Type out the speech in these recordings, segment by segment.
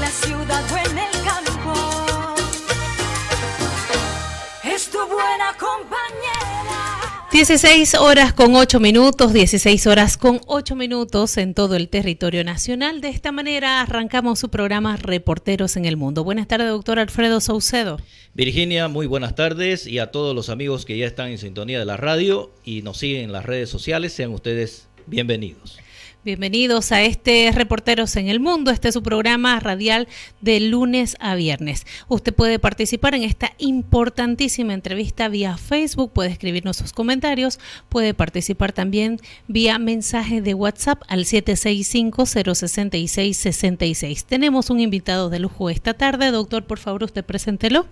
la ciudad o en el campo, es tu buena compañera. 16 horas con 8 minutos, 16 horas con 8 minutos en todo el territorio nacional. De esta manera arrancamos su programa Reporteros en el Mundo. Buenas tardes, doctor Alfredo Saucedo. Virginia, muy buenas tardes, y a todos los amigos que ya están en sintonía de la radio y nos siguen en las redes sociales, sean ustedes bienvenidos. Bienvenidos a este Reporteros en el Mundo. Este es su programa radial de lunes a viernes. Usted puede participar en esta importantísima entrevista vía Facebook, puede escribirnos sus comentarios, puede participar también vía mensaje de WhatsApp al 765-066-66. Tenemos un invitado de lujo esta tarde. Doctor, por favor, usted preséntelo.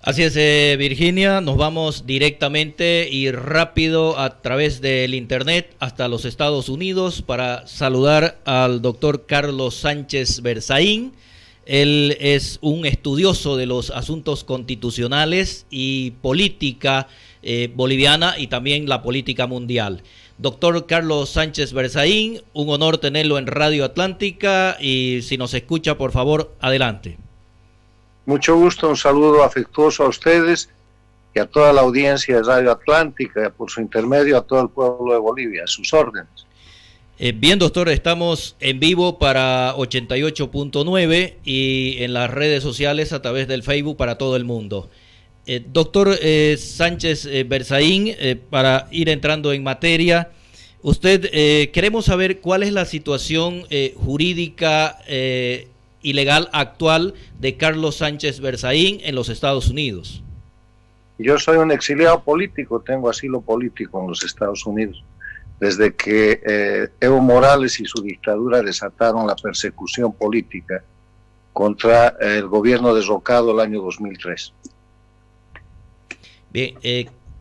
Así es, Virginia, nos vamos directamente y rápido a través del internet hasta los Estados Unidos para saludar al doctor Carlos Sánchez Berzaín. Él es un estudioso de los asuntos constitucionales y política boliviana y también la política mundial. Doctor Carlos Sánchez Berzaín, un honor tenerlo en Radio Atlántica y si nos escucha, por favor, adelante. Mucho gusto, un saludo afectuoso a ustedes y a toda la audiencia de Radio Atlántica, por su intermedio a todo el pueblo de Bolivia, a sus órdenes. Bien, doctor, estamos en vivo para 88.9 y en las redes sociales a través del Facebook para todo el mundo. Doctor Sánchez Berzaín, para ir entrando en materia, queremos saber cuál es la situación jurídica y legal actual de Carlos Sánchez Berzaín en los Estados Unidos. Yo soy un exiliado político, tengo asilo político en los Estados Unidos, desde que Evo Morales y su dictadura desataron la persecución política contra el gobierno derrocado el año 2003. Bien,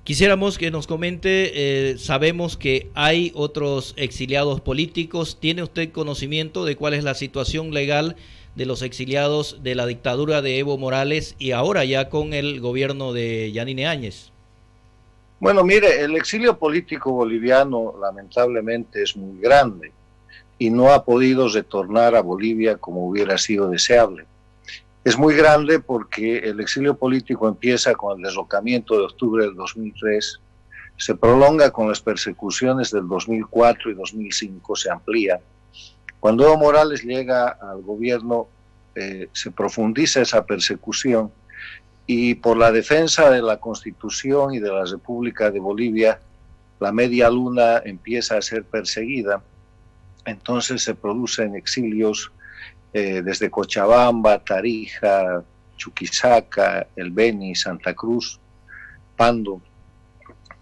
quisiéramos que nos comente, sabemos que hay otros exiliados políticos. ¿Tiene usted conocimiento de cuál es la situación legal de los exiliados de la dictadura de Evo Morales y ahora ya con el gobierno de Yanine Áñez? Bueno, mire, el exilio político boliviano lamentablemente es muy grande y no ha podido retornar a Bolivia como hubiera sido deseable. Es muy grande porque el exilio político empieza con el derrocamiento de octubre del 2003, se prolonga con las persecuciones del 2004 y 2005, se amplía. Cuando Evo Morales llega al gobierno, se profundiza esa persecución y por la defensa de la Constitución y de la República de Bolivia, la media luna empieza a ser perseguida. Entonces se producen exilios desde Cochabamba, Tarija, Chuquisaca, El Beni, Santa Cruz, Pando,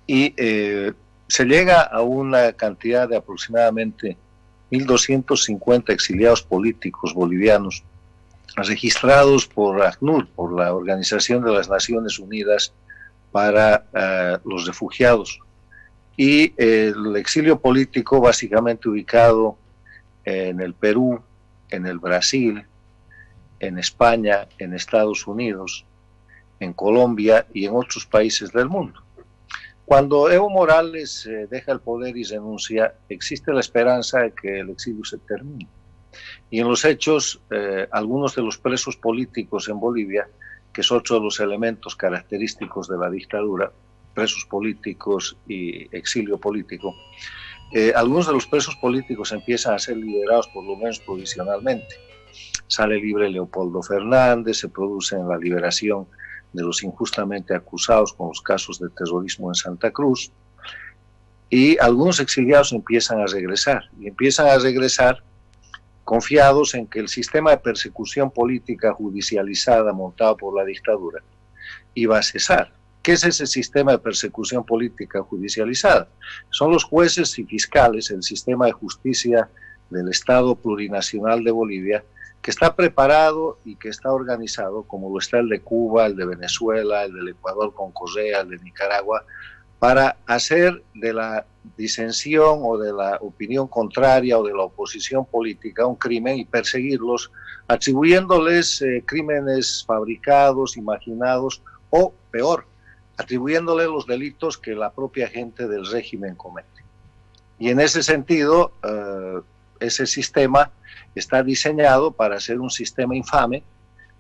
y se llega a una cantidad de aproximadamente 1.250 exiliados políticos bolivianos registrados por ACNUR, por la Organización de las Naciones Unidas para los Refugiados. Y el exilio político básicamente ubicado en el Perú, en el Brasil, en España, en Estados Unidos, en Colombia y en otros países del mundo. Cuando Evo Morales deja el poder y renuncia, existe la esperanza de que el exilio se termine. Y en los hechos, algunos de los presos políticos en Bolivia, que es otro de los elementos característicos de la dictadura, presos políticos y exilio político, algunos de los presos políticos empiezan a ser liberados por lo menos provisionalmente. Sale libre Leopoldo Fernández, se produce la liberación de los injustamente acusados con los casos de terrorismo en Santa Cruz, y algunos exiliados empiezan a regresar confiados en que el sistema de persecución política judicializada montado por la dictadura iba a cesar. ¿Qué es ese sistema de persecución política judicializada? Son los jueces y fiscales, el sistema de justicia del Estado Plurinacional de Bolivia, que está preparado y que está organizado, como lo está el de Cuba, el de Venezuela, el del Ecuador con Correa, el de Nicaragua, para hacer de la disensión o de la opinión contraria o de la oposición política un crimen y perseguirlos, atribuyéndoles crímenes fabricados, imaginados o, peor, atribuyéndole los delitos que la propia gente del régimen comete. Y en ese sentido, ese sistema está diseñado para ser un sistema infame,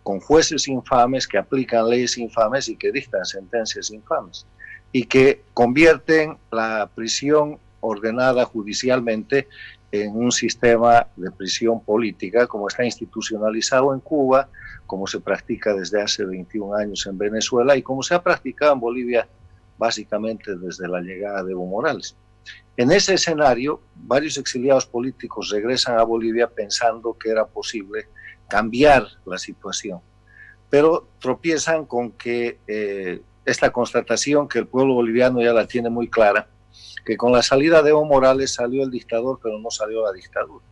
con jueces infames que aplican leyes infames y que dictan sentencias infames, y que convierten la prisión ordenada judicialmente en un sistema de prisión política, como está institucionalizado en Cuba, como se practica desde hace 21 años en Venezuela y como se ha practicado en Bolivia básicamente desde la llegada de Evo Morales. En ese escenario, varios exiliados políticos regresan a Bolivia pensando que era posible cambiar la situación, pero tropiezan con que esta constatación que el pueblo boliviano ya la tiene muy clara, que con la salida de Evo Morales salió el dictador, pero no salió la dictadura.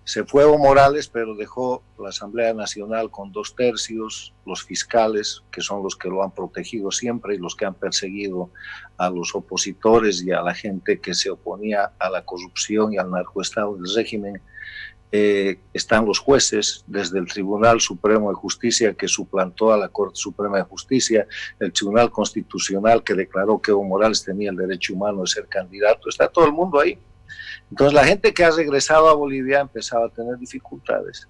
Se fue Evo Morales, pero dejó la Asamblea Nacional con 2/3, los fiscales, que son los que lo han protegido siempre y los que han perseguido a los opositores y a la gente que se oponía a la corrupción y al narcoestado del régimen. Están los jueces, desde el Tribunal Supremo de Justicia, que suplantó a la Corte Suprema de Justicia, el Tribunal Constitucional, que declaró que Evo Morales tenía el derecho humano de ser candidato. Está todo el mundo ahí. Entonces la gente que ha regresado a Bolivia empezaba a tener dificultades,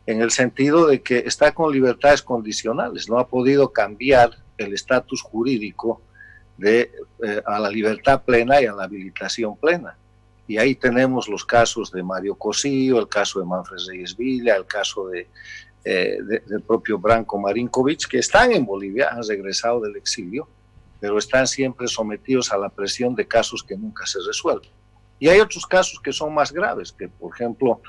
en el sentido de que está con libertades condicionales, no ha podido cambiar el estatus jurídico a la libertad plena y a la habilitación plena. Y ahí tenemos los casos de Mario Cosillo, el caso de Manfred Reyes Villa, el caso del propio Branko Marinkovic, que están en Bolivia, han regresado del exilio, pero están siempre sometidos a la presión de casos que nunca se resuelven. Y hay otros casos que son más graves, que por ejemplo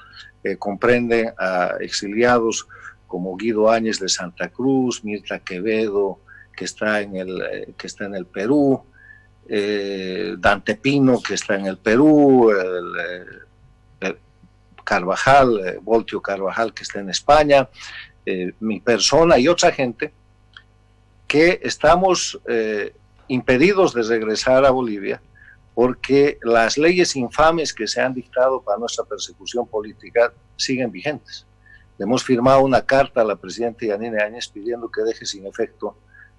comprenden a exiliados como Guido Áñez de Santa Cruz, Mirta Quevedo, que está en el Perú, Dante Pino, que está en el Perú, el Carvajal, Voltio Carvajal, que está en España, mi persona y otra gente, que estamos impedidos de regresar a Bolivia porque las leyes infames que se han dictado para nuestra persecución política siguen vigentes. Le hemos firmado una carta a la presidenta Yanine Áñez pidiendo que deje sin efecto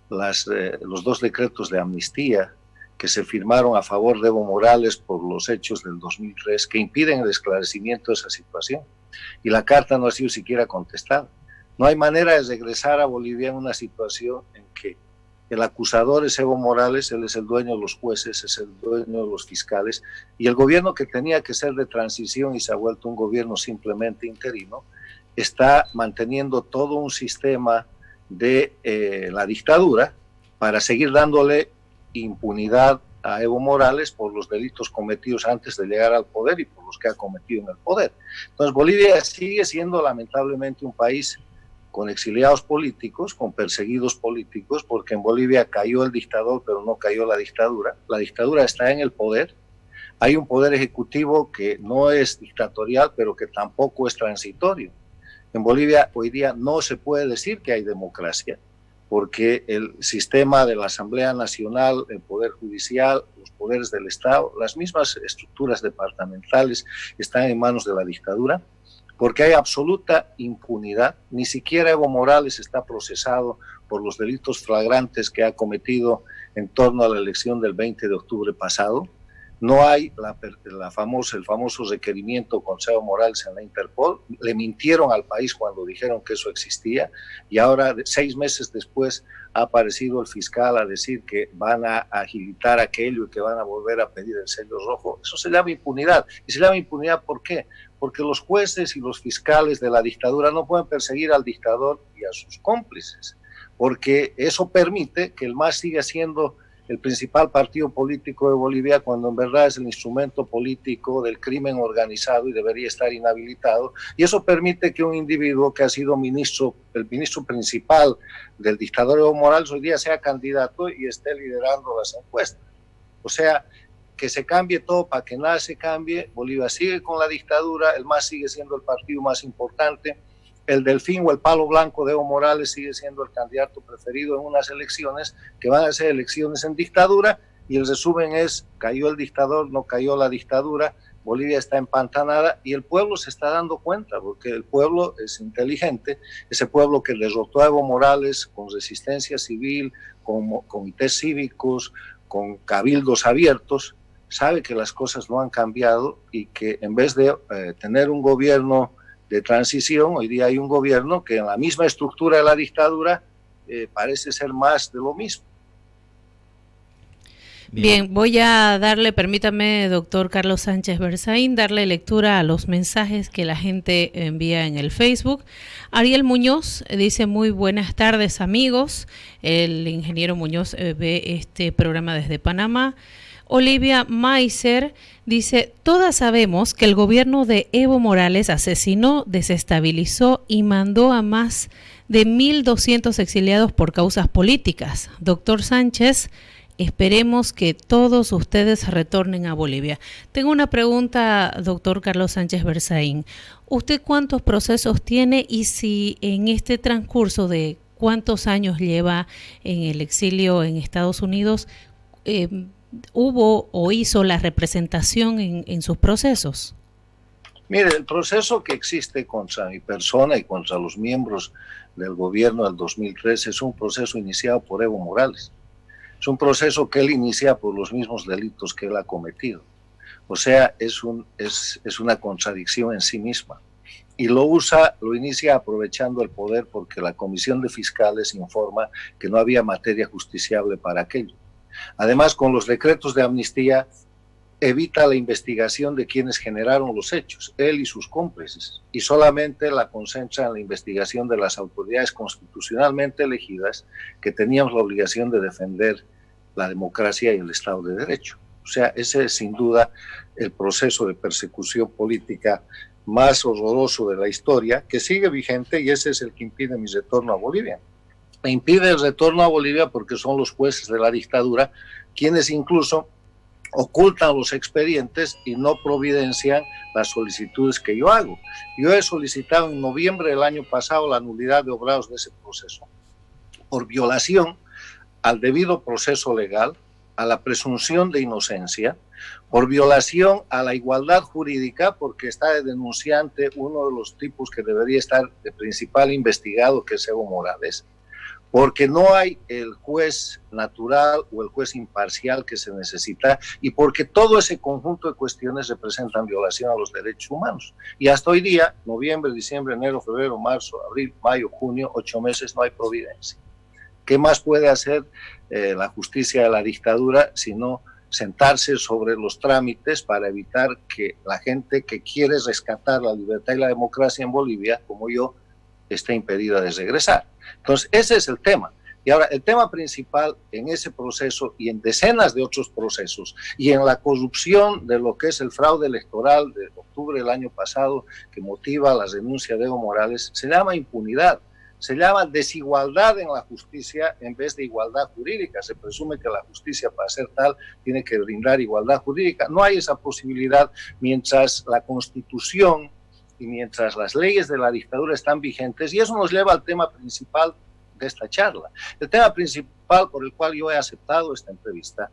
los 2 decretos de amnistía que se firmaron a favor de Evo Morales por los hechos del 2003, que impiden el esclarecimiento de esa situación. Y la carta no ha sido siquiera contestada. No hay manera de regresar a Bolivia en una situación en que el acusador es Evo Morales, él es el dueño de los jueces, es el dueño de los fiscales, y el gobierno que tenía que ser de transición y se ha vuelto un gobierno simplemente interino, está manteniendo todo un sistema de la dictadura para seguir dándole impunidad a Evo Morales por los delitos cometidos antes de llegar al poder y por los que ha cometido en el poder. Entonces Bolivia sigue siendo lamentablemente un país con exiliados políticos, con perseguidos políticos, porque en Bolivia cayó el dictador, pero no cayó la dictadura. La dictadura está en el poder. Hay un poder ejecutivo que no es dictatorial, pero que tampoco es transitorio. En Bolivia hoy día no se puede decir que hay democracia, porque el sistema de la Asamblea Nacional, el Poder Judicial, los poderes del Estado, las mismas estructuras departamentales están en manos de la dictadura, porque hay absoluta impunidad. Ni siquiera Evo Morales está procesado por los delitos flagrantes que ha cometido en torno a la elección del 20 de octubre pasado. No hay el famoso requerimiento contra Evo Morales en la Interpol. Le mintieron al país cuando dijeron que eso existía y ahora, 6 meses después, ha aparecido el fiscal a decir que van a agilitar aquello y que van a volver a pedir el sello rojo. Eso se llama impunidad. ¿Y se llama impunidad por qué? Porque los jueces y los fiscales de la dictadura no pueden perseguir al dictador y a sus cómplices, porque eso permite que el MAS siga siendo el principal partido político de Bolivia, cuando en verdad es el instrumento político del crimen organizado y debería estar inhabilitado, y eso permite que un individuo que ha sido el ministro principal del dictador Evo Morales hoy día sea candidato y esté liderando las encuestas. O sea, que se cambie todo para que nada se cambie. Bolivia sigue con la dictadura, el MAS sigue siendo el partido más importante, el delfín o el palo blanco de Evo Morales sigue siendo el candidato preferido en unas elecciones que van a ser elecciones en dictadura, y el resumen es: cayó el dictador, no cayó la dictadura, Bolivia está empantanada y el pueblo se está dando cuenta, porque el pueblo es inteligente, ese pueblo que derrotó a Evo Morales con resistencia civil, con comités cívicos, con cabildos abiertos, sabe que las cosas no han cambiado y que en vez de tener un gobierno de transición, hoy día hay un gobierno que en la misma estructura de la dictadura parece ser más de lo mismo. Bien, voy a darle, permítame, doctor Carlos Sánchez Berzaín, darle lectura a los mensajes que la gente envía en el Facebook. Ariel Muñoz dice: muy buenas tardes, amigos. El ingeniero Muñoz ve este programa desde Panamá. Olivia Maiser dice: todas sabemos que el gobierno de Evo Morales asesinó, desestabilizó y mandó a más de 1.200 exiliados por causas políticas. Doctor Sánchez, esperemos que todos ustedes retornen a Bolivia. Tengo una pregunta, doctor Carlos Sánchez Berzaín. ¿Usted cuántos procesos tiene y si en este transcurso de cuántos años lleva en el exilio en Estados Unidos, hubo o hizo la representación en sus procesos? Mire, el proceso que existe contra mi persona y contra los miembros del gobierno del 2013 es un proceso iniciado por Evo Morales. Es un proceso que él inicia por los mismos delitos que él ha cometido. O sea, es una contradicción en sí misma. Y lo inicia aprovechando el poder porque la Comisión de Fiscales informa que no había materia justiciable para aquello. Además, con los decretos de amnistía, evita la investigación de quienes generaron los hechos, él y sus cómplices, y solamente la concentra en la investigación de las autoridades constitucionalmente elegidas que teníamos la obligación de defender la democracia y el Estado de Derecho. O sea, ese es sin duda el proceso de persecución política más horroroso de la historia, que sigue vigente, y ese es el que impide mi retorno a Bolivia. Me impide el retorno a Bolivia porque son los jueces de la dictadura quienes incluso ocultan los expedientes y no providencian las solicitudes que yo hago. Yo he solicitado en noviembre del año pasado la nulidad de obrados de ese proceso por violación al debido proceso legal, a la presunción de inocencia, por violación a la igualdad jurídica, porque está de denunciante uno de los tipos que debería estar de principal investigado, que es Evo Morales, porque no hay el juez natural o el juez imparcial que se necesita y porque todo ese conjunto de cuestiones representan violación a los derechos humanos. Y hasta hoy día, noviembre, diciembre, enero, febrero, marzo, abril, mayo, junio, 8 meses, no hay providencia. ¿Qué más puede hacer la justicia de la dictadura sino sentarse sobre los trámites para evitar que la gente que quiere rescatar la libertad y la democracia en Bolivia, como yo, esté impedida de regresar? Entonces, ese es el tema. Y ahora, el tema principal en ese proceso y en decenas de otros procesos y en la corrupción de lo que es el fraude electoral de octubre del año pasado que motiva la renuncia de Evo Morales, se llama impunidad. Se llama desigualdad en la justicia en vez de igualdad jurídica. Se presume que la justicia, para ser tal, tiene que brindar igualdad jurídica. No hay esa posibilidad mientras la Constitución y mientras las leyes de la dictadura están vigentes, y eso nos lleva al tema principal de esta charla. El tema principal por el cual yo he aceptado esta entrevista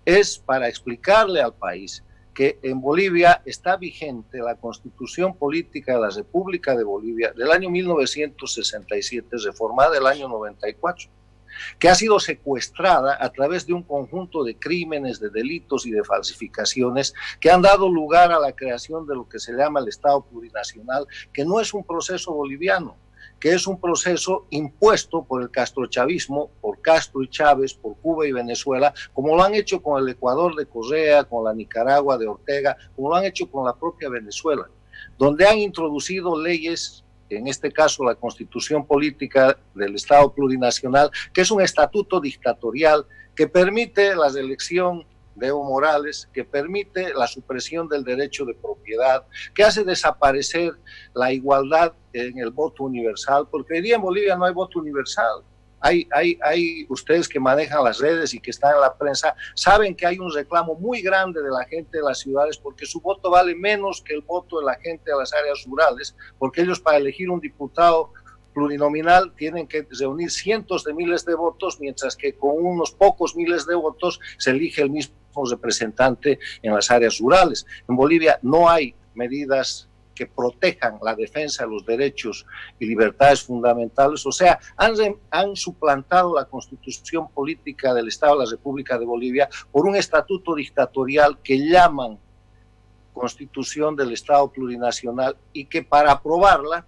es para explicarle al país que en Bolivia está vigente la Constitución Política de la República de Bolivia del año 1967, reformada el año 94, que ha sido secuestrada a través de un conjunto de crímenes, de delitos y de falsificaciones que han dado lugar a la creación de lo que se llama el Estado plurinacional, que no es un proceso boliviano, que es un proceso impuesto por el castrochavismo, por Castro y Chávez, por Cuba y Venezuela, como lo han hecho con el Ecuador de Correa, con la Nicaragua de Ortega, como lo han hecho con la propia Venezuela, donde han introducido leyes, en este caso la Constitución Política del Estado Plurinacional, que es un estatuto dictatorial que permite la reelección de Evo Morales, que permite la supresión del derecho de propiedad, que hace desaparecer la igualdad en el voto universal, porque hoy día en Bolivia no hay voto universal. Hay ustedes que manejan las redes y que están en la prensa, saben que hay un reclamo muy grande de la gente de las ciudades porque su voto vale menos que el voto de la gente de las áreas rurales, porque ellos para elegir un diputado plurinominal tienen que reunir cientos de miles de votos, mientras que con unos pocos miles de votos se elige el mismo representante en las áreas rurales. En Bolivia no hay medidas que protejan la defensa de los derechos y libertades fundamentales. O sea, han suplantado la constitución política del Estado de la República de Bolivia por un estatuto dictatorial que llaman Constitución del Estado Plurinacional, y que para aprobarla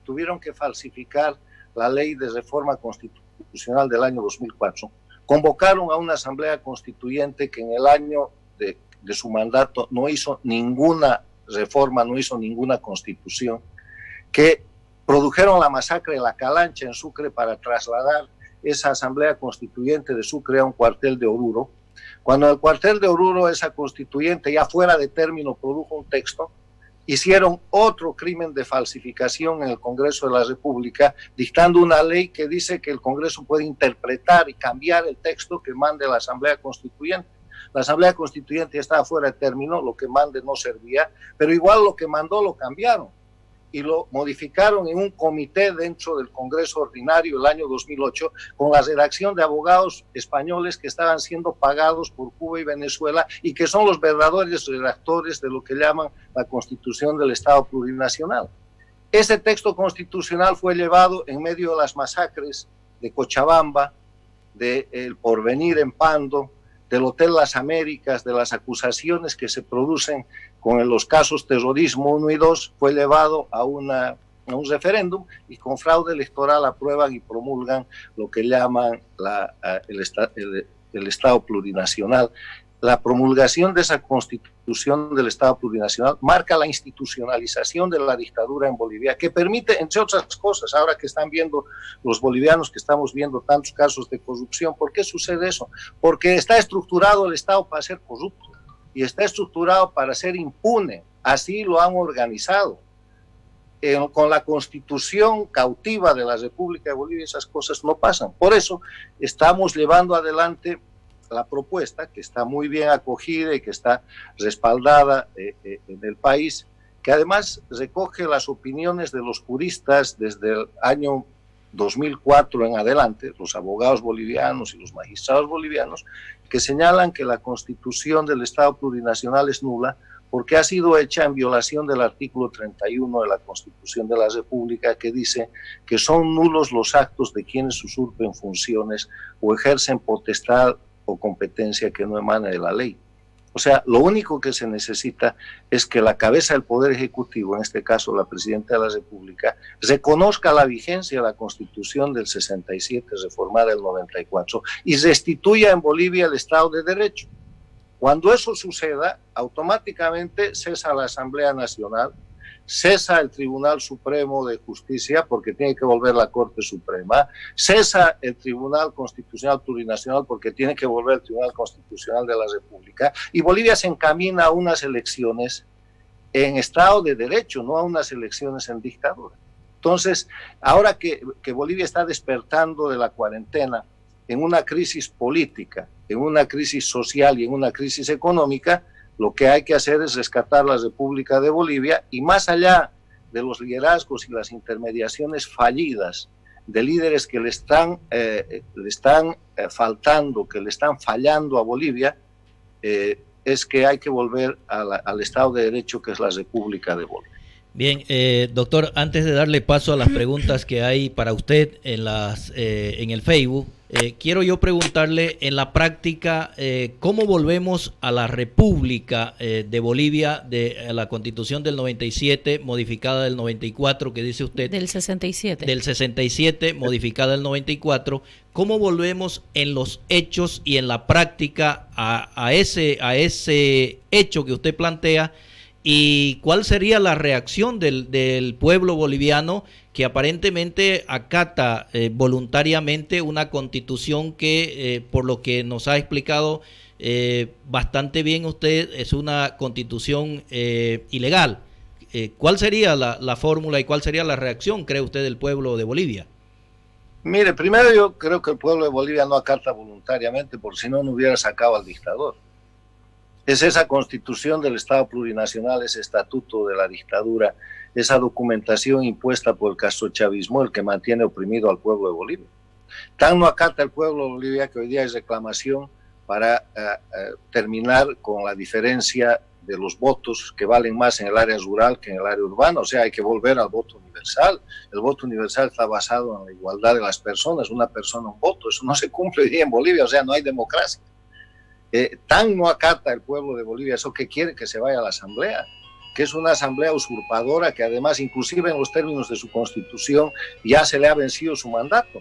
tuvieron que falsificar la ley de reforma constitucional del año 2004. Convocaron a una asamblea constituyente que en el año de su mandato no hizo ninguna reforma, no hizo ninguna constitución, que produjeron la masacre de la Calancha en Sucre para trasladar esa asamblea constituyente de Sucre a un cuartel de Oruro. Cuando en el cuartel de Oruro esa constituyente, ya fuera de término, produjo un texto, hicieron otro crimen de falsificación en el Congreso de la República, dictando una ley que dice que el Congreso puede interpretar y cambiar el texto que mande la Asamblea Constituyente. La Asamblea Constituyente ya estaba fuera de término, lo que mande no servía, pero igual lo que mandó lo cambiaron y lo modificaron en un comité dentro del Congreso Ordinario el año 2008, con la redacción de abogados españoles que estaban siendo pagados por Cuba y Venezuela y que son los verdaderos redactores de lo que llaman la Constitución del Estado Plurinacional. Ese texto constitucional fue llevado en medio de las masacres de Cochabamba, de El Porvenir en Pando, del Hotel Las Américas, de las acusaciones que se producen con los casos terrorismo 1 y 2, fue llevado a un referéndum y con fraude electoral aprueban y promulgan lo que llaman el Estado Plurinacional. La promulgación de esa Constitución del Estado Plurinacional marca la institucionalización de la dictadura en Bolivia, que permite, entre otras cosas, ahora que están viendo los bolivianos, que estamos viendo tantos casos de corrupción, ¿por qué sucede eso? Porque está estructurado el Estado para ser corrupto y está estructurado para ser impune, así lo han organizado. Con la Constitución cautiva de la República de Bolivia esas cosas no pasan. Por eso estamos llevando adelante la propuesta, que está muy bien acogida y que está respaldada en el país, que además recoge las opiniones de los juristas desde el año 2004 en adelante, los abogados bolivianos y los magistrados bolivianos, que señalan que la Constitución del Estado Plurinacional es nula porque ha sido hecha en violación del artículo 31 de la Constitución de la República, que dice que son nulos los actos de quienes usurpen funciones o ejercen potestad o competencia que no emane de la ley. O sea, lo único que se necesita es que la cabeza del Poder Ejecutivo, en este caso la Presidenta de la República, reconozca la vigencia de la Constitución del 67, reformada del 94, y restituya en Bolivia el Estado de Derecho. Cuando eso suceda, automáticamente cesa la Asamblea Nacional, cesa el Tribunal Supremo de Justicia, porque tiene que volver la Corte Suprema, cesa el Tribunal Constitucional Plurinacional, porque tiene que volver el Tribunal Constitucional de la República, y Bolivia se encamina a unas elecciones en Estado de Derecho, no a unas elecciones en dictadura. Entonces, ahora que Bolivia está despertando de la cuarentena en una crisis política, en una crisis social y en una crisis económica, lo que hay que hacer es rescatar la República de Bolivia y, más allá de los liderazgos y las intermediaciones fallidas de líderes que le están faltando, que le están fallando a Bolivia, es que hay que volver al Estado de Derecho, que es la República de Bolivia. Bien, doctor, antes de darle paso a las preguntas que hay para usted en el Facebook, quiero yo preguntarle en la práctica cómo volvemos a la República de Bolivia, de la Constitución del 97, modificada del 94, que dice usted. Del 67. Del 67, modificada del 94. ¿Cómo volvemos en los hechos y en la práctica a ese hecho que usted plantea? ¿Y cuál sería la reacción del pueblo boliviano que aparentemente acata voluntariamente una constitución que, por lo que nos ha explicado bastante bien usted, es una constitución ilegal? ¿Cuál sería la fórmula y cuál sería la reacción, cree usted, del pueblo de Bolivia? Mire, primero yo creo que el pueblo de Bolivia no acata voluntariamente, porque si no, no hubiera sacado al dictador. Es esa constitución del Estado Plurinacional, ese estatuto de la dictadura, esa documentación impuesta por el castrochavismo el que mantiene oprimido al pueblo de Bolivia. Tan no acata el pueblo de Bolivia que hoy día hay reclamación para terminar con la diferencia de los votos que valen más en el área rural que en el área urbana, o sea, hay que volver al voto universal. El voto universal está basado en la igualdad de las personas, una persona, un voto, eso no se cumple hoy día en Bolivia, o sea, no hay democracia. Tan no acata el pueblo de Bolivia eso que quiere que se vaya a la asamblea, que es una asamblea usurpadora que además, inclusive en los términos de su constitución, ya se le ha vencido su mandato.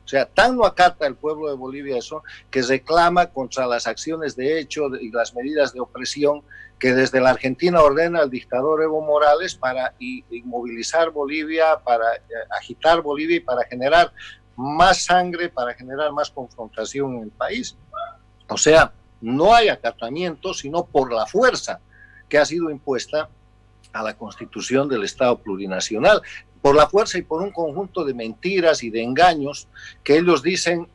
O sea, tan no acata el pueblo de Bolivia eso, que reclama contra las acciones de hecho y las medidas de opresión que desde la Argentina ordena el dictador Evo Morales para inmovilizar Bolivia, para agitar Bolivia y para generar más sangre, para generar más confrontación en el país. O sea, no hay acatamiento, sino por la fuerza que ha sido impuesta a la Constitución del Estado plurinacional, por la fuerza y por un conjunto de mentiras y de engaños que ellos dicen,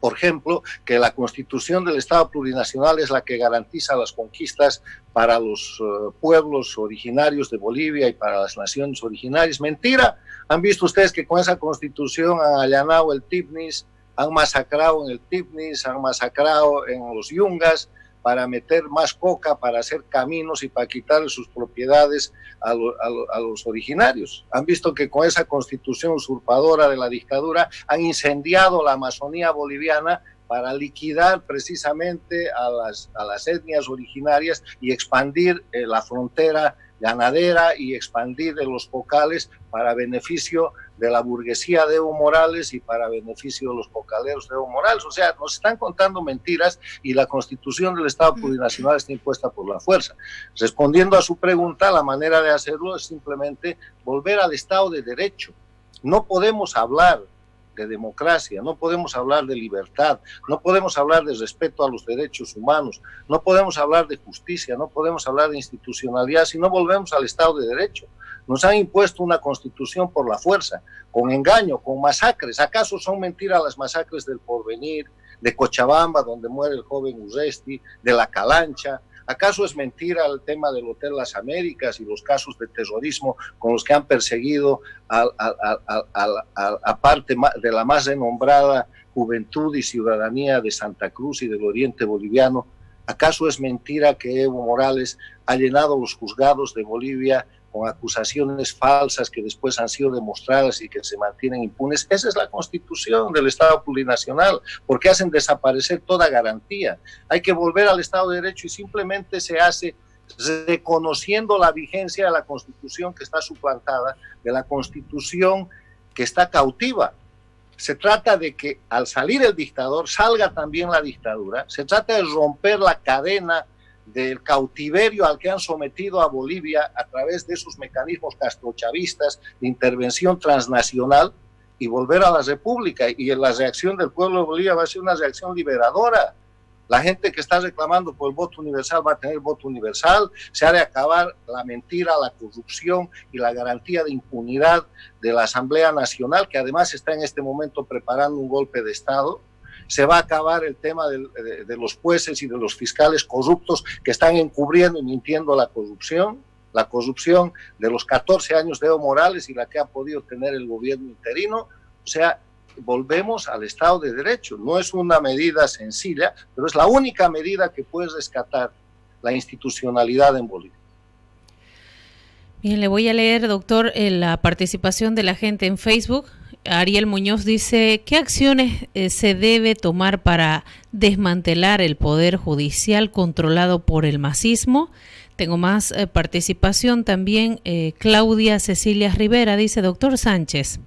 por ejemplo, que la Constitución del Estado plurinacional es la que garantiza las conquistas para los pueblos originarios de Bolivia y para las naciones originarias. Mentira. Han visto ustedes que con esa Constitución han allanado el Tipnis, han masacrado en el Tipnis, han masacrado en los Yungas, para meter más coca, para hacer caminos y para quitarle sus propiedades a los originarios. Han visto que con esa constitución usurpadora de la dictadura han incendiado la Amazonía boliviana para liquidar precisamente a las etnias originarias y expandir la frontera ganadera y expandir los cocales para beneficio de la burguesía de Evo Morales y para beneficio de los cocaleros de Evo Morales. O sea, nos están contando mentiras y la Constitución del Estado plurinacional está impuesta por la fuerza. Respondiendo a su pregunta, la manera de hacerlo es simplemente volver al Estado de Derecho. No podemos hablar de democracia, no podemos hablar de libertad, no podemos hablar de respeto a los derechos humanos, no podemos hablar de justicia, no podemos hablar de institucionalidad si no volvemos al Estado de Derecho. Nos han impuesto una constitución por la fuerza, con engaño, con masacres. ¿Acaso son mentiras las masacres del Porvenir, de Cochabamba, donde muere el joven Urresti, de la Calancha? ¿Acaso es mentira el tema del Hotel Las Américas y los casos de terrorismo con los que han perseguido a parte de la más renombrada juventud y ciudadanía de Santa Cruz y del oriente boliviano? ¿Acaso es mentira que Evo Morales ha llenado los juzgados de Bolivia con acusaciones falsas que después han sido demostradas y que se mantienen impunes? Esa es la Constitución del Estado plurinacional, porque hacen desaparecer toda garantía. Hay que volver al Estado de Derecho y simplemente se hace reconociendo la vigencia de la Constitución que está suplantada, de la Constitución que está cautiva. Se trata de que al salir el dictador salga también la dictadura. Se trata de romper la cadena del cautiverio al que han sometido a Bolivia a través de esos mecanismos castrochavistas de intervención transnacional y volver a la república. Y la reacción del pueblo de Bolivia va a ser una reacción liberadora. La gente que está reclamando por el voto universal va a tener voto universal. Se ha de acabar la mentira, la corrupción y la garantía de impunidad de la Asamblea Nacional, que además está en este momento preparando un golpe de Estado. Se va a acabar el tema de los jueces y de los fiscales corruptos que están encubriendo y mintiendo la corrupción de los 14 años de Evo Morales y la que ha podido tener el gobierno interino. O sea, volvemos al Estado de Derecho. No es una medida sencilla, pero es la única medida que puede rescatar la institucionalidad en Bolivia. Bien, le voy a leer, doctor, la participación de la gente en Facebook. Ariel Muñoz dice, ¿qué acciones se debe tomar para desmantelar el poder judicial controlado por el masismo? Tengo más participación también. Claudia Cecilia Rivera dice, doctor Sánchez,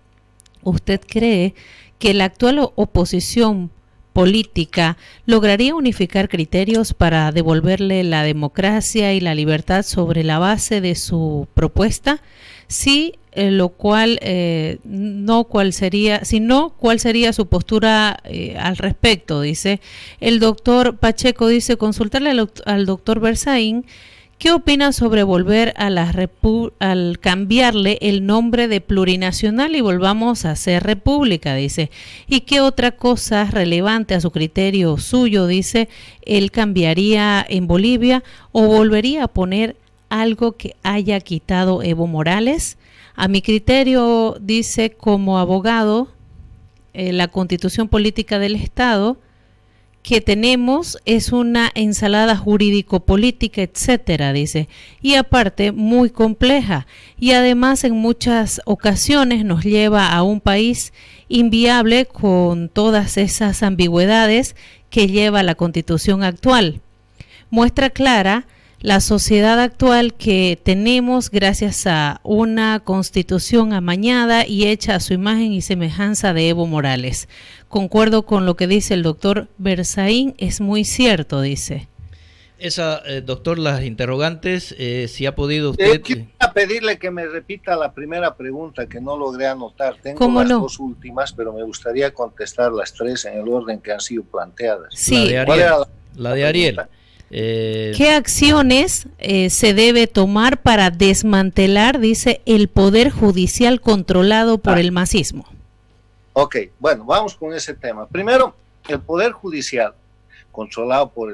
¿usted cree que la actual oposición política lograría unificar criterios para devolverle la democracia y la libertad sobre la base de su propuesta? Sí, lo cual no, ¿cuál sería? Si no, ¿cuál sería su postura al respecto? Dice el doctor Pacheco, dice consultarle al doctor Berzaín. ¿Qué opina sobre volver a al cambiarle el nombre de plurinacional y volvamos a ser república? Dice. ¿Y qué otra cosa relevante a su criterio suyo, dice, él cambiaría en Bolivia o volvería a poner algo que haya quitado Evo Morales? A mi criterio, dice, como abogado, la Constitución Política del Estado, que tenemos es una ensalada jurídico-política, etcétera, dice, y aparte muy compleja, y además en muchas ocasiones nos lleva a un país inviable con todas esas ambigüedades que lleva la Constitución actual. Muestra clara la sociedad actual que tenemos gracias a una Constitución amañada y hecha a su imagen y semejanza de Evo Morales. Concuerdo con lo que dice el doctor Berzaín, es muy cierto, dice. Doctor, las interrogantes, si ha podido usted... Quiero pedirle que me repita la primera pregunta que no logré anotar. Tengo las dos últimas, pero me gustaría contestar las tres en el orden que han sido planteadas. Sí. La de Ariel. ¿Qué acciones se debe tomar para desmantelar, dice, el poder judicial controlado por el masismo? Ok, bueno, vamos con ese tema. Primero, el poder judicial controlado por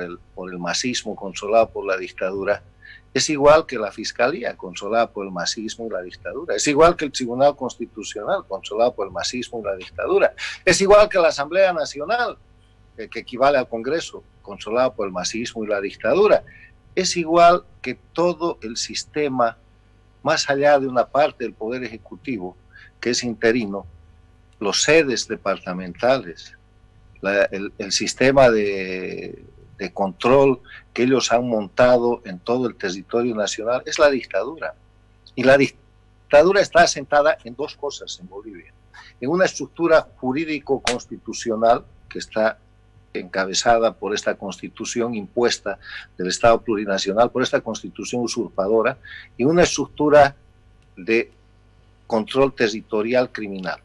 el masismo, controlado por la dictadura, es igual que la fiscalía controlada por el masismo y la dictadura, es igual que el Tribunal Constitucional controlado por el masismo y la dictadura, es igual que la Asamblea Nacional, que equivale al Congreso, controlado por el masismo y la dictadura. Es igual que todo el sistema, más allá de una parte del Poder Ejecutivo, que es interino, los sedes departamentales, el sistema de control que ellos han montado en todo el territorio nacional, es la dictadura. Y la dictadura está asentada en dos cosas en Bolivia. En una estructura jurídico-constitucional que está encabezada por esta constitución impuesta del Estado plurinacional, por esta constitución usurpadora, y una estructura de control territorial criminal.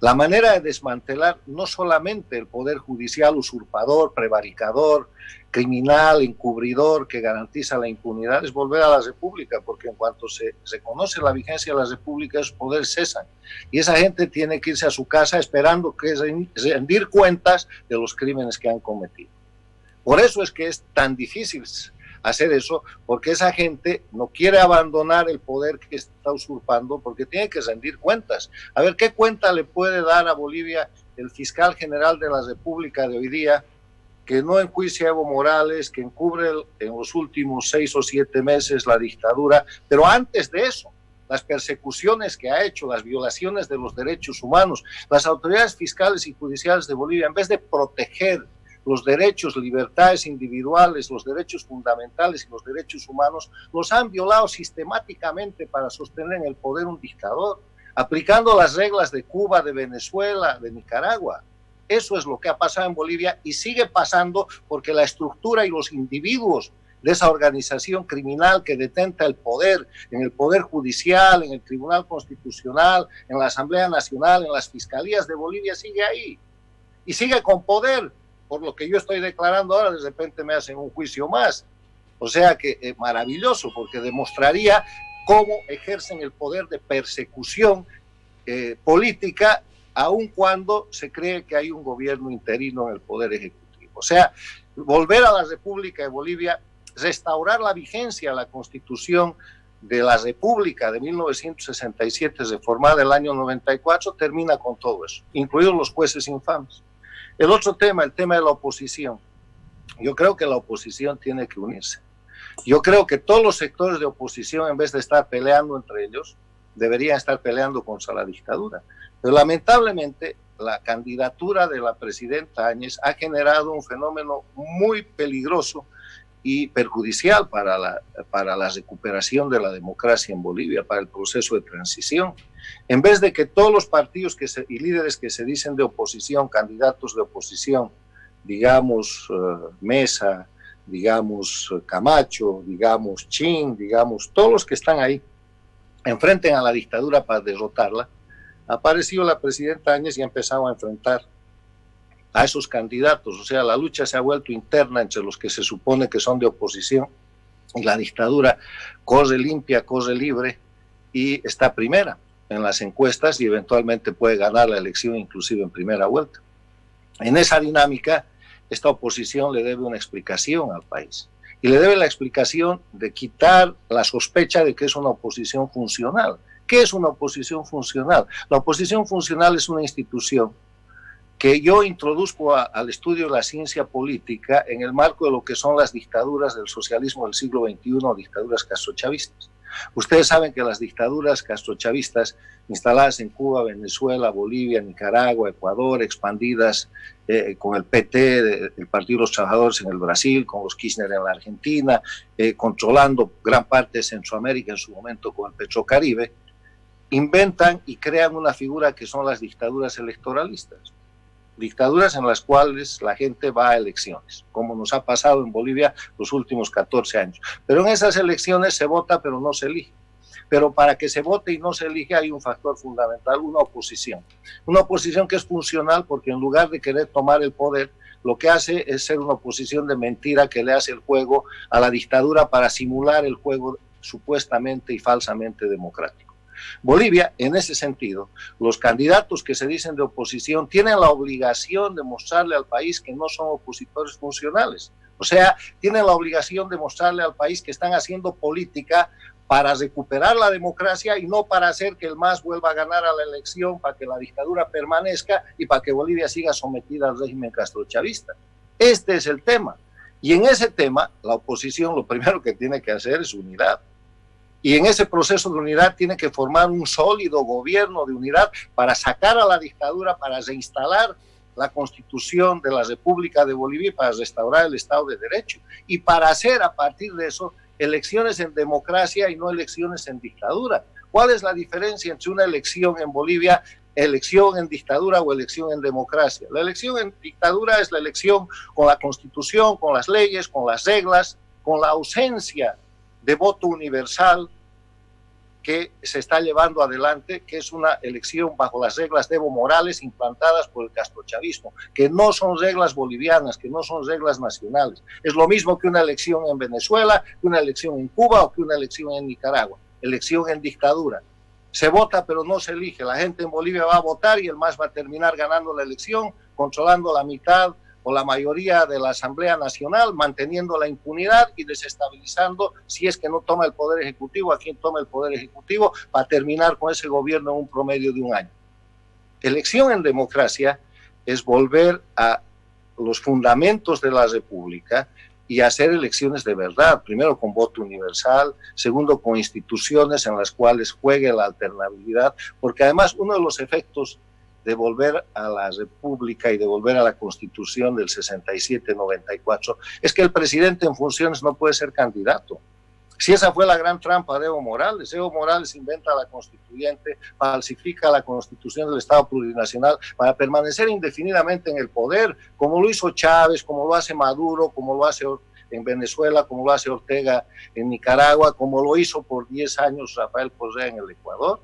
La manera de desmantelar no solamente el poder judicial usurpador, prevaricador, criminal, encubridor, que garantiza la impunidad, es volver a la República, porque en cuanto se reconoce la vigencia de la República, esos poderes cesan. Y esa gente tiene que irse a su casa esperando que rendir cuentas de los crímenes que han cometido. Por eso es que es tan difícil hacer eso, porque esa gente no quiere abandonar el poder que está usurpando, porque tiene que rendir cuentas. A ver, ¿qué cuenta le puede dar a Bolivia el fiscal general de la República de hoy día, que no enjuicia a Evo Morales, que encubre en los últimos 6 o 7 meses la dictadura, pero antes de eso, las persecuciones que ha hecho, las violaciones de los derechos humanos? Las autoridades fiscales y judiciales de Bolivia, en vez de proteger los derechos, libertades individuales, los derechos fundamentales y los derechos humanos, los han violado sistemáticamente para sostener en el poder un dictador, aplicando las reglas de Cuba, de Venezuela, de Nicaragua. Eso es lo que ha pasado en Bolivia y sigue pasando porque la estructura y los individuos de esa organización criminal que detenta el poder en el Poder Judicial, en el Tribunal Constitucional, en la Asamblea Nacional, en las fiscalías de Bolivia, sigue ahí y sigue con poder. Por lo que yo estoy declarando ahora, de repente me hacen un juicio más. O sea que maravilloso, porque demostraría cómo ejercen el poder de persecución política, aun cuando se cree que hay un gobierno interino en el Poder Ejecutivo. O sea, volver a la República de Bolivia, restaurar la vigencia de la Constitución de la República de 1967, reformada el año 94, termina con todo eso, incluidos los jueces infames. El otro tema, el tema de la oposición. Yo creo que la oposición tiene que unirse. Yo creo que todos los sectores de oposición, en vez de estar peleando entre ellos, deberían estar peleando contra la dictadura. Pero lamentablemente, la candidatura de la presidenta Áñez ha generado un fenómeno muy peligroso y perjudicial para la recuperación de la democracia en Bolivia, para el proceso de transición. En vez de que todos los partidos y líderes que se dicen de oposición, candidatos de oposición, digamos Mesa, digamos Camacho, digamos Chin, digamos todos los que están ahí, enfrenten a la dictadura para derrotarla, ha aparecido la presidenta Áñez y ha empezado a enfrentar a esos candidatos. O sea, la lucha se ha vuelto interna entre los que se supone que son de oposición y la dictadura corre limpia, corre libre y está primera en las encuestas y eventualmente puede ganar la elección inclusive en primera vuelta. En esa dinámica, esta oposición le debe una explicación al país y le debe la explicación de quitar la sospecha de que es una oposición funcional. ¿Qué es una oposición funcional? La oposición funcional es una institución que yo introduzco al estudio de la ciencia política en el marco de lo que son las dictaduras del socialismo del siglo XXI, dictaduras castrochavistas. Ustedes saben que las dictaduras castrochavistas instaladas en Cuba, Venezuela, Bolivia, Nicaragua, Ecuador, expandidas con el PT, el Partido de los Trabajadores en el Brasil, con los Kirchner en la Argentina, controlando gran parte de Centroamérica en su momento con el Petrocaribe, inventan y crean una figura que son las dictaduras electoralistas. Dictaduras en las cuales la gente va a elecciones, como nos ha pasado en Bolivia los últimos 14 años. Pero en esas elecciones se vota, pero no se elige. Pero para que se vote y no se elige hay un factor fundamental, una oposición. Una oposición que es funcional porque en lugar de querer tomar el poder, lo que hace es ser una oposición de mentira que le hace el juego a la dictadura para simular el juego supuestamente y falsamente democrático. Bolivia, en ese sentido, los candidatos que se dicen de oposición tienen la obligación de mostrarle al país que no son opositores funcionales. O sea, tienen la obligación de mostrarle al país que están haciendo política para recuperar la democracia y no para hacer que el MAS vuelva a ganar a la elección, para que la dictadura permanezca y para que Bolivia siga sometida al régimen castrochavista. Este es el tema. Y en ese tema, la oposición lo primero que tiene que hacer es unidad. Y en ese proceso de unidad tiene que formar un sólido gobierno de unidad para sacar a la dictadura, para reinstalar la constitución de la República de Bolivia y para restaurar el Estado de Derecho. Y para hacer a partir de eso elecciones en democracia y no elecciones en dictadura. ¿Cuál es la diferencia entre una elección en Bolivia, elección en dictadura o elección en democracia? La elección en dictadura es la elección con la constitución, con las leyes, con las reglas, con la ausencia de voto universal que se está llevando adelante, que es una elección bajo las reglas de Evo Morales implantadas por el castrochavismo, que no son reglas bolivianas, que no son reglas nacionales. Es lo mismo que una elección en Venezuela, que una elección en Cuba o que una elección en Nicaragua. Elección en dictadura. Se vota pero no se elige. La gente en Bolivia va a votar y el MAS va a terminar ganando la elección, controlando la mitad o la mayoría de la Asamblea Nacional, manteniendo la impunidad y desestabilizando, si es que no toma el Poder Ejecutivo, a quien toma el Poder Ejecutivo, para terminar con ese gobierno en un promedio de un año. Elección en democracia es volver a los fundamentos de la República y hacer elecciones de verdad, primero con voto universal, segundo con instituciones en las cuales juegue la alternabilidad, porque además uno de los efectos de volver a la República y de volver a la Constitución del 67-94, es que el presidente en funciones no puede ser candidato. Si esa fue la gran trampa de Evo Morales inventa la constituyente, falsifica la Constitución del Estado plurinacional para permanecer indefinidamente en el poder, como lo hizo Chávez, como lo hace Maduro, como lo hace en Venezuela, como lo hace Ortega en Nicaragua, como lo hizo por 10 años Rafael Correa en el Ecuador.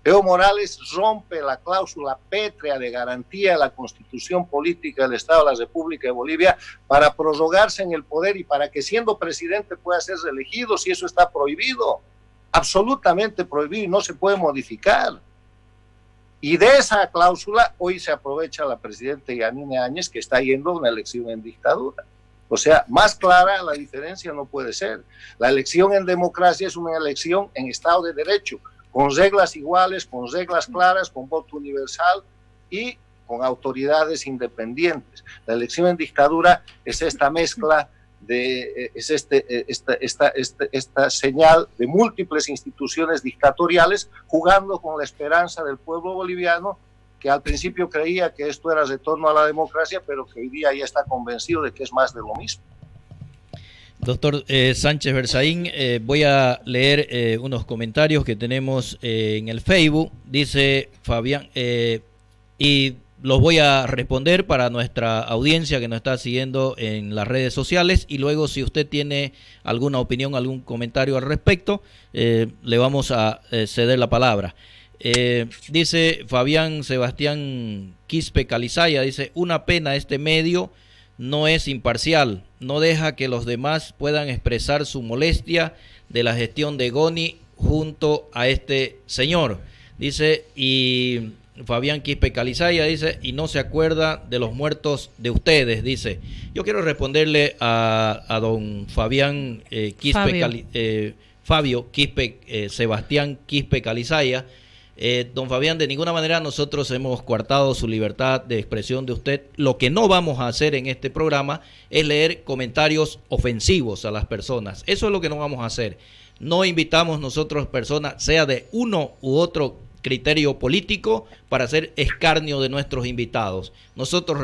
Evo Morales rompe la cláusula pétrea de garantía de la Constitución Política del Estado de la República de Bolivia para prorrogarse en el poder y para que siendo presidente pueda ser reelegido, si eso está prohibido, absolutamente prohibido y no se puede modificar. Y de esa cláusula hoy se aprovecha la presidenta Yanine Áñez, que está yendo a una elección en dictadura. O sea, más clara la diferencia no puede ser. La elección en democracia es una elección en Estado de Derecho, con reglas iguales, con reglas claras, con voto universal y con autoridades independientes. La elección en dictadura es esta mezcla, esta señal de múltiples instituciones dictatoriales jugando con la esperanza del pueblo boliviano, que al principio creía que esto era retorno a la democracia, pero que hoy día ya está convencido de que es más de lo mismo. Doctor Sánchez Berzaín, voy a leer unos comentarios que tenemos en el Facebook. Dice Fabián, y los voy a responder para nuestra audiencia que nos está siguiendo en las redes sociales. Y luego, si usted tiene alguna opinión, algún comentario al respecto, le vamos a ceder la palabra. Dice Fabián Sebastián Quispe Calizaya, dice, una pena este medio no es imparcial, no deja que los demás puedan expresar su molestia de la gestión de Goni junto a este señor. Dice, y Fabián Quispe Calizaya dice, y no se acuerda de los muertos de ustedes, dice. Yo quiero responderle a don Fabián Quispe Fabio Quispe Sebastián Quispe Calizaya, Don Fabián, de ninguna manera nosotros hemos coartado su libertad de expresión de usted. Lo que no vamos a hacer en este programa es leer comentarios ofensivos a las personas. Eso es lo que no vamos a hacer. No invitamos nosotros personas, sea de uno u otro criterio político, para hacer escarnio de nuestros invitados. Nosotros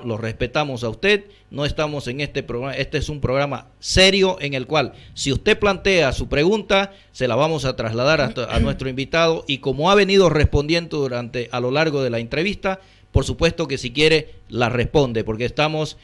los respetamos a usted, no estamos en este programa. Este es un programa serio en el cual, si usted plantea su pregunta, se la vamos a trasladar a nuestro invitado, y como ha venido respondiendo a lo largo de la entrevista, por supuesto que si quiere la responde, porque estamos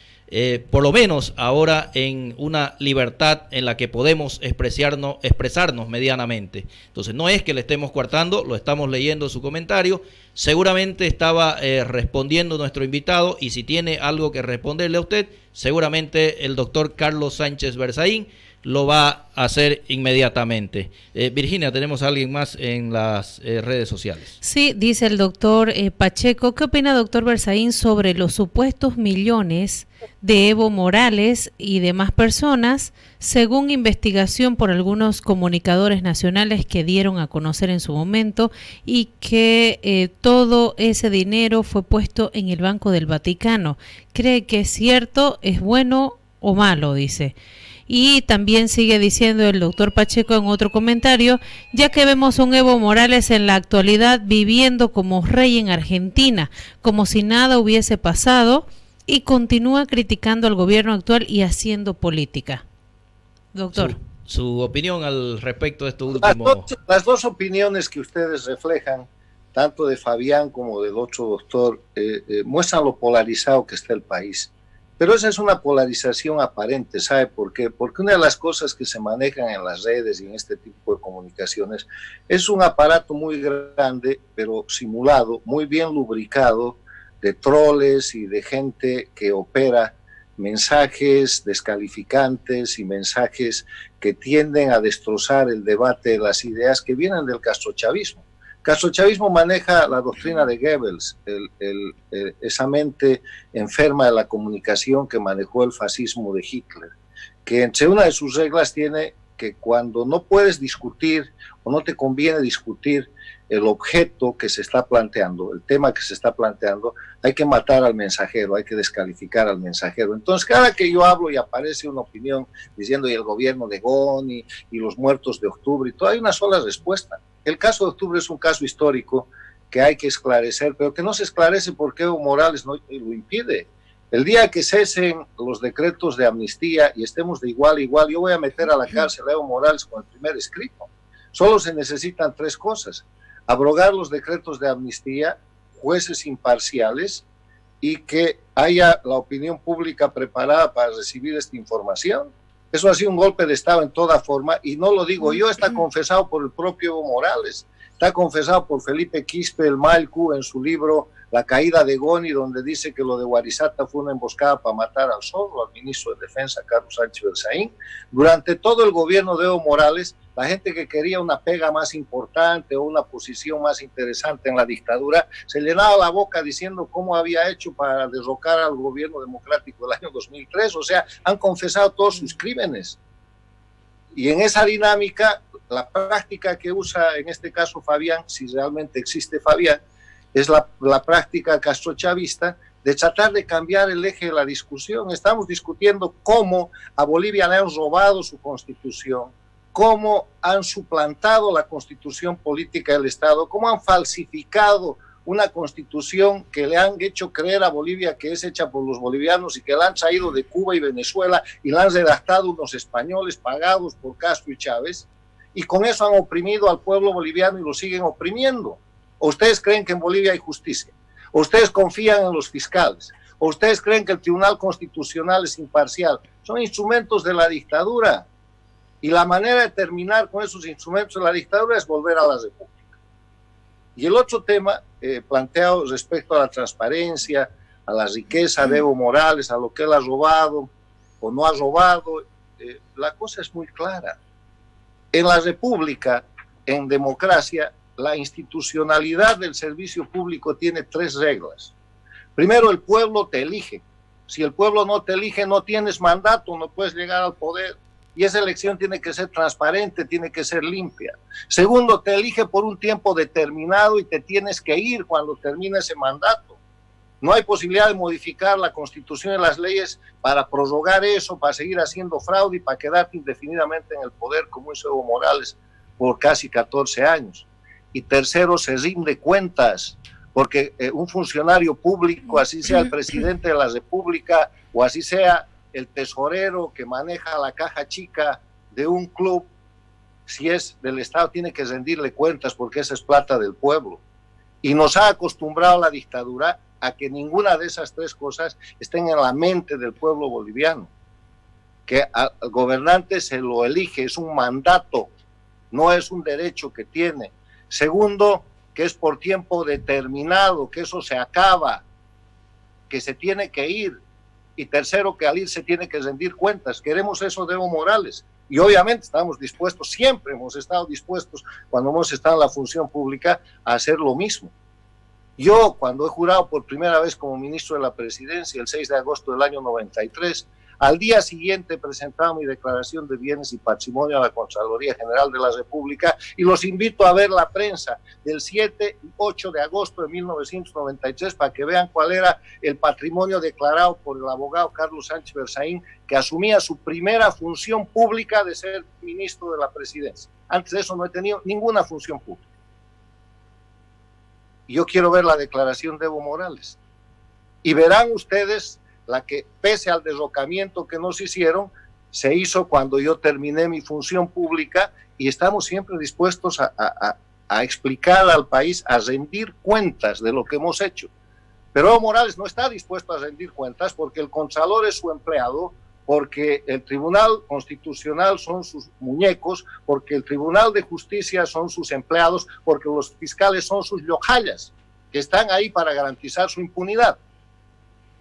por lo menos ahora en una libertad en la que podemos expresarnos medianamente. Entonces no es que le estemos coartando, lo estamos leyendo su comentario. Seguramente estaba respondiendo nuestro invitado, y si tiene algo que responderle a usted, seguramente el doctor Carlos Sánchez Berzaín lo va a hacer inmediatamente. Virginia, tenemos a alguien más en las redes sociales. Sí, dice el doctor Pacheco. ¿Qué opina, doctor Berzaín, sobre los supuestos millones de Evo Morales y demás personas, según investigación por algunos comunicadores nacionales que dieron a conocer en su momento, y que todo ese dinero fue puesto en el Banco del Vaticano? ¿Cree que es cierto, es bueno o malo?, dice. Y también sigue diciendo el doctor Pacheco en otro comentario: ya que vemos a un Evo Morales en la actualidad viviendo como rey en Argentina, como si nada hubiese pasado, y continúa criticando al gobierno actual y haciendo política. Doctor. Su opinión al respecto de esto último. Las dos opiniones que ustedes reflejan, tanto de Fabián como del otro doctor, muestran lo polarizado que está el país. Pero esa es una polarización aparente, ¿sabe por qué? Porque una de las cosas que se manejan en las redes y en este tipo de comunicaciones es un aparato muy grande, pero simulado, muy bien lubricado, de troles y de gente que opera mensajes descalificantes y mensajes que tienden a destrozar el debate de las ideas que vienen del castrochavismo. Castrochavismo maneja la doctrina de Goebbels, esa mente enferma de la comunicación que manejó el fascismo de Hitler, que entre una de sus reglas tiene que cuando no puedes discutir o no te conviene discutir el objeto que se está planteando, el tema que se está planteando, hay que matar al mensajero, hay que descalificar al mensajero. Entonces, cada que yo hablo y aparece una opinión diciendo y el gobierno de Goni y los muertos de octubre y todo, hay una sola respuesta. El caso de octubre es un caso histórico que hay que esclarecer, pero que no se esclarece porque Evo Morales no lo impide. El día que cesen los decretos de amnistía y estemos de igual a igual, yo voy a meter a la cárcel a Evo Morales con el primer escrito. Solo se necesitan tres cosas: abrogar los decretos de amnistía, jueces imparciales, y que haya la opinión pública preparada para recibir esta información. Eso ha sido un golpe de Estado en toda forma, y no lo digo yo, está confesado por el propio Evo Morales, está confesado por Felipe Quispe, el Malcu, en su libro La caída de Goni, donde dice que lo de Guarizata fue una emboscada para matar al zorro, al ministro de Defensa, Carlos Sánchez Berzaín. Durante todo el gobierno de Evo Morales, la gente que quería una pega más importante o una posición más interesante en la dictadura, se llenaba la boca diciendo cómo había hecho para derrocar al gobierno democrático del año 2003. O sea, han confesado todos sus crímenes. Y en esa dinámica, la práctica que usa en este caso Fabián, si realmente existe Fabián, es la práctica castrochavista de tratar de cambiar el eje de la discusión. Estamos discutiendo cómo a Bolivia le han robado su constitución, cómo han suplantado la constitución política del Estado, cómo han falsificado una constitución que le han hecho creer a Bolivia que es hecha por los bolivianos y que la han traído de Cuba y Venezuela y la han redactado unos españoles pagados por Castro y Chávez, y con eso han oprimido al pueblo boliviano y lo siguen oprimiendo. ¿O ustedes creen que en Bolivia hay justicia? ¿O ustedes confían en los fiscales? ¿O ustedes creen que el Tribunal Constitucional es imparcial? Son instrumentos de la dictadura. Y la manera de terminar con esos instrumentos de la dictadura es volver a la república. Y el otro tema planteado respecto a la transparencia, a la riqueza de Evo Morales, a lo que él ha robado o no ha robado, la cosa es muy clara. En la república, en democracia, la institucionalidad del servicio público tiene tres reglas. Primero, el pueblo te elige. Si el pueblo no te elige, no tienes mandato, no puedes llegar al poder. y esa elección tiene que ser transparente, tiene que ser limpia. Segundo, te elige por un tiempo determinado y te tienes que ir cuando termine ese mandato. No hay posibilidad de modificar la Constitución y las leyes para prorrogar eso, para seguir haciendo fraude y para quedarte indefinidamente en el poder, como hizo Evo Morales por casi 14 años. Y tercero, se rinde cuentas, porque un funcionario público, así sea el presidente de la República o así sea el tesorero que maneja la caja chica de un club, si es del Estado, tiene que rendirle cuentas porque esa es plata del pueblo. Y nos ha acostumbrado la dictadura a que ninguna de esas tres cosas estén en la mente del pueblo boliviano, que al gobernante se lo elige, es un mandato, no es un derecho que tiene. Segundo, que es por tiempo determinado, que eso se acaba, que se tiene que ir. Y tercero, que al ir se tiene que rendir cuentas. Queremos eso de Evo Morales. Y obviamente estamos dispuestos, siempre hemos estado dispuestos, cuando hemos estado en la función pública, a hacer lo mismo. Yo, cuando he jurado por primera vez como ministro de la Presidencia, el 6 de agosto del año 93, al día siguiente presentaba mi declaración de bienes y patrimonio a la Contraloría General de la República, y los invito a ver la prensa del 7 y 8 de agosto de 1993 para que vean cuál era el patrimonio declarado por el abogado Carlos Sánchez Berzaín, que asumía su primera función pública de ser ministro de la Presidencia. Antes de eso no he tenido ninguna función pública. Yo quiero ver la declaración de Evo Morales. Y verán ustedes la que, pese al derrocamiento que nos hicieron, se hizo cuando yo terminé mi función pública, y estamos siempre dispuestos a explicar al país, a rendir cuentas de lo que hemos hecho. Pero Evo Morales no está dispuesto a rendir cuentas porque el Contralor es su empleado, porque el Tribunal Constitucional son sus muñecos, porque el Tribunal de Justicia son sus empleados, porque los fiscales son sus yojallas, que están ahí para garantizar su impunidad.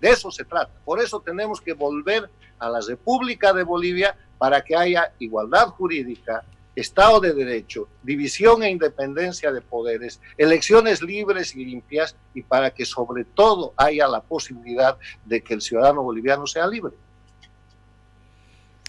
De eso se trata. Por eso tenemos que volver a la República de Bolivia para que haya igualdad jurídica, Estado de Derecho, división e independencia de poderes, elecciones libres y limpias, y para que sobre todo haya la posibilidad de que el ciudadano boliviano sea libre.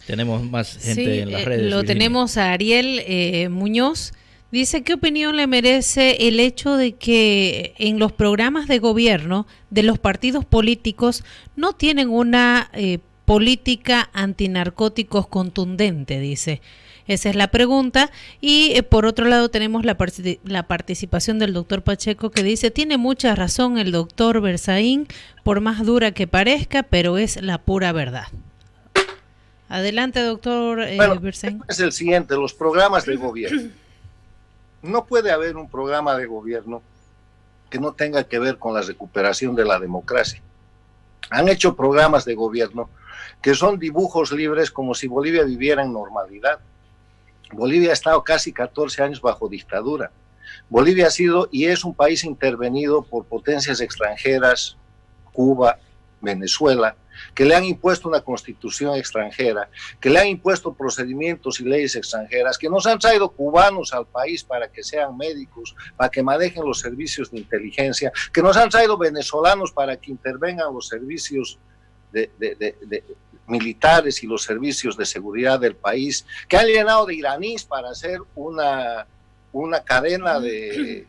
Tenemos más gente en las redes. Lo Virginia. tenemos a Ariel Muñoz. Dice, ¿qué opinión le merece el hecho de que en los programas de gobierno de los partidos políticos no tienen una política antinarcóticos contundente? Dice. Esa es la pregunta. Y por otro lado tenemos la participación del doctor Pacheco, que dice, tiene mucha razón el doctor Berzaín, por más dura que parezca, pero es la pura verdad. Adelante, doctor Berzaín. Es el siguiente, los programas de gobierno. No puede haber un programa de gobierno que no tenga que ver con la recuperación de la democracia. Han hecho programas de gobierno que son dibujos libres, como si Bolivia viviera en normalidad. Bolivia ha estado casi 14 años bajo dictadura. Bolivia ha sido y es un país intervenido por potencias extranjeras, Cuba, Venezuela, que le han impuesto una constitución extranjera, que le han impuesto procedimientos y leyes extranjeras, que nos han traído cubanos al país para que sean médicos, para que manejen los servicios de inteligencia, que nos han traído venezolanos para que intervengan los servicios de militares y los servicios de seguridad del país, que han llenado de iraníes para hacer una cadena de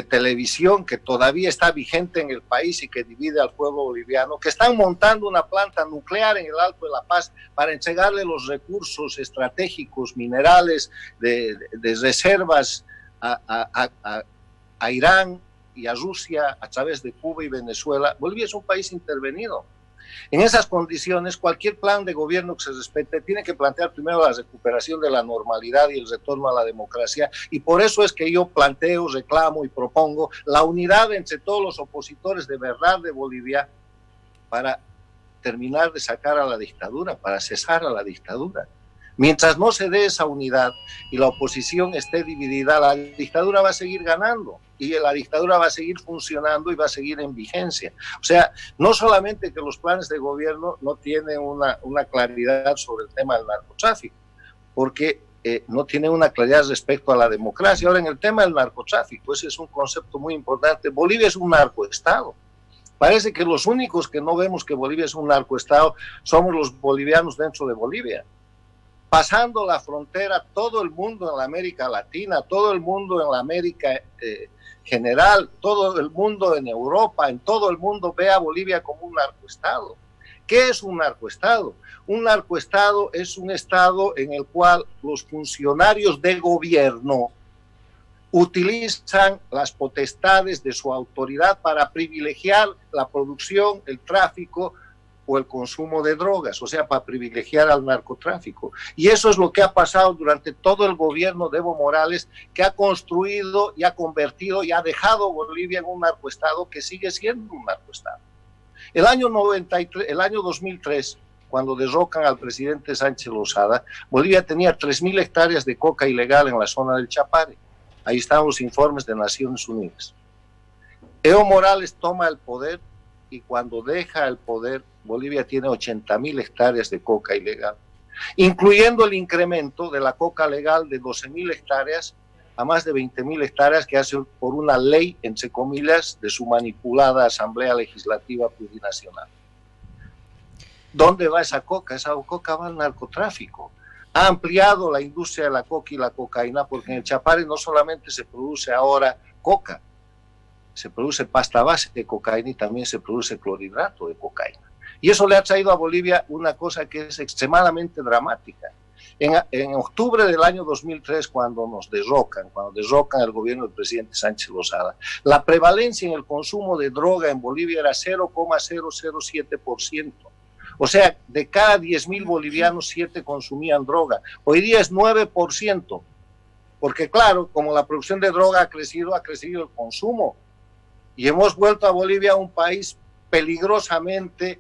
televisión que todavía está vigente en el país y que divide al pueblo boliviano, que están montando una planta nuclear en el Alto de La Paz para entregarle los recursos estratégicos, minerales, de reservas a Irán y a Rusia a través de Cuba y Venezuela. Bolivia es un país intervenido. En esas condiciones, cualquier plan de gobierno que se respete tiene que plantear primero la recuperación de la normalidad y el retorno a la democracia, y por eso es que yo planteo, reclamo y propongo la unidad entre todos los opositores de verdad de Bolivia para terminar de sacar a la dictadura, para cesar a la dictadura. Mientras no se dé esa unidad y la oposición esté dividida, la dictadura va a seguir ganando y la dictadura va a seguir funcionando y va a seguir en vigencia. O sea, no solamente que los planes de gobierno no tienen una claridad sobre el tema del narcotráfico, porque no tienen una claridad respecto a la democracia. Ahora, en el tema del narcotráfico, ese es un concepto muy importante. Bolivia es un narcoestado. Parece que los únicos que no vemos que Bolivia es un narcoestado somos los bolivianos dentro de Bolivia. pasando la frontera, todo el mundo en la América Latina, todo el mundo en la América general, todo el mundo en Europa, en todo el mundo ve a Bolivia como un narcoestado. ¿Qué es un narcoestado? Un narcoestado es un estado en el cual los funcionarios de gobierno utilizan las potestades de su autoridad para privilegiar la producción, el tráfico o el consumo de drogas, o sea, para privilegiar al narcotráfico. Y eso es lo que ha pasado durante todo el gobierno de Evo Morales, que ha construido y ha convertido y ha dejado Bolivia en un narcoestado que sigue siendo un narcoestado. El año 2003, cuando derrocan al presidente Sánchez Lozada, Bolivia tenía 3.000 hectáreas de coca ilegal en la zona del Chapare. Ahí están los informes de Naciones Unidas. Evo Morales toma el poder y cuando deja el poder, Bolivia tiene 80.000 hectáreas de coca ilegal, incluyendo el incremento de la coca legal de 12.000 hectáreas a más de 20.000 hectáreas que hace por una ley, entre comillas, de su manipulada Asamblea Legislativa Plurinacional. ¿Dónde va esa coca? Esa coca va al narcotráfico. Ha ampliado la industria de la coca y la cocaína, porque en el Chapare no solamente se produce ahora coca, se produce pasta base de cocaína y también se produce clorhidrato de cocaína. Y eso le ha traído a Bolivia una cosa que es extremadamente dramática. En octubre del año 2003, cuando derrocan el gobierno del presidente Sánchez Lozada, la prevalencia en el consumo de droga en Bolivia era 0,007%. O sea, de cada 10.000 bolivianos, 7 consumían droga. Hoy día es 9%, porque claro, como la producción de droga ha crecido el consumo. Y hemos vuelto a Bolivia un país peligrosamente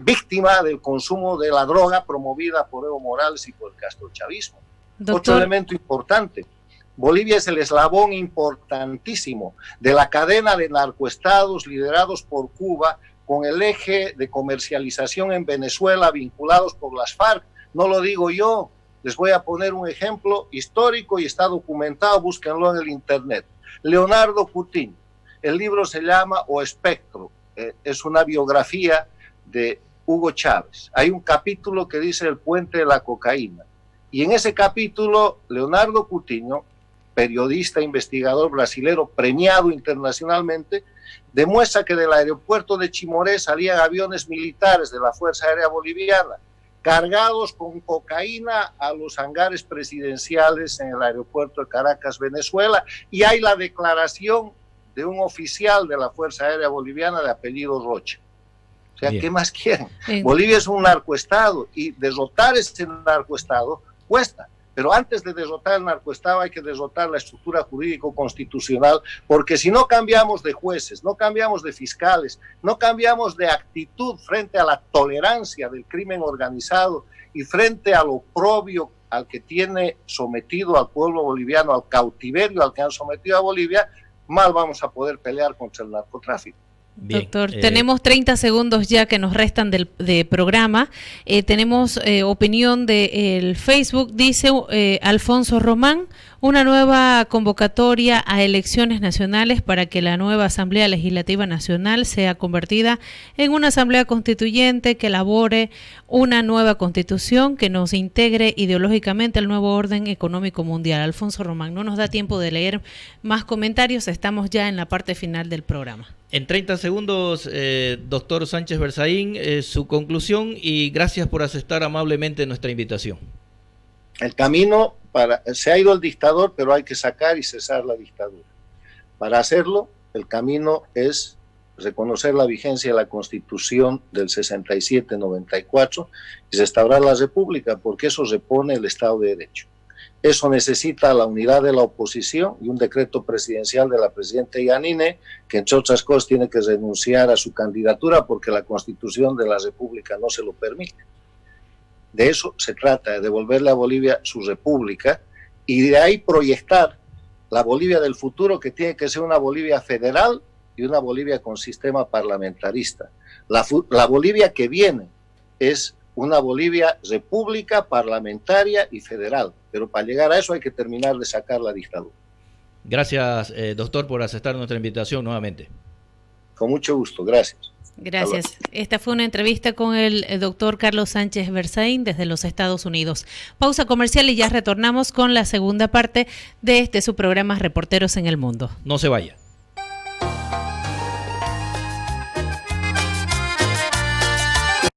víctima del consumo de la droga promovida por Evo Morales y por el castrochavismo. Otro elemento importante, Bolivia es el eslabón importantísimo de la cadena de narcoestados liderados por Cuba, con el eje de comercialización en Venezuela vinculados por las FARC. No lo digo yo, les voy a poner un ejemplo histórico y está documentado, búsquenlo en el internet. Leonardo Coutinho, el libro se llama O Espectro, es una biografía de Hugo Chávez. Hay un capítulo que dice el puente de la cocaína, y en ese capítulo Leonardo Coutinho, periodista, investigador brasilero premiado internacionalmente, demuestra que del aeropuerto de Chimoré salían aviones militares de la Fuerza Aérea Boliviana cargados con cocaína a los hangares presidenciales en el aeropuerto de Caracas, Venezuela, y hay la declaración de un oficial de la Fuerza Aérea Boliviana de apellido Rocha. O sea, ¿qué más quieren? Bolivia es un narcoestado y derrotar ese narcoestado cuesta. Pero antes de derrotar el narcoestado hay que derrotar la estructura jurídico-constitucional, porque si no cambiamos de jueces, no cambiamos de fiscales, no cambiamos de actitud frente a la tolerancia del crimen organizado y frente a lo oprobio al que tiene sometido al pueblo boliviano, al cautiverio al que han sometido a Bolivia, mal vamos a poder pelear contra el narcotráfico. Bien, doctor, tenemos 30 segundos ya que nos restan de programa. Tenemos opinión del Facebook, dice Alfonso Román, una nueva convocatoria a elecciones nacionales para que la nueva Asamblea Legislativa Nacional sea convertida en una asamblea constituyente que elabore una nueva constitución que nos integre ideológicamente al nuevo orden económico mundial. Alfonso Román, no nos da tiempo de leer más comentarios, estamos ya en la parte final del programa. En 30 segundos, doctor Sánchez Berzaín, su conclusión y gracias por aceptar amablemente nuestra invitación. El camino se ha ido el dictador, pero hay que sacar y cesar la dictadura. Para hacerlo, el camino es reconocer la vigencia de la Constitución del 67-94 y restaurar la República, porque eso repone el Estado de Derecho. Eso necesita la unidad de la oposición y un decreto presidencial de la presidenta Yanine, que entre otras cosas tiene que renunciar a su candidatura porque la Constitución de la República no se lo permite. De eso se trata, de devolverle a Bolivia su república y de ahí proyectar la Bolivia del futuro, que tiene que ser una Bolivia federal y una Bolivia con sistema parlamentarista. La Bolivia que viene es una Bolivia república, parlamentaria y federal, pero para llegar a eso hay que terminar de sacar la dictadura. Gracias, doctor, por aceptar nuestra invitación nuevamente. Con mucho gusto, gracias. Gracias. Esta fue una entrevista con el doctor Carlos Sánchez Berzaín desde los Estados Unidos. Pausa comercial y ya retornamos con la segunda parte de su programa Reporteros en el Mundo. No se vaya.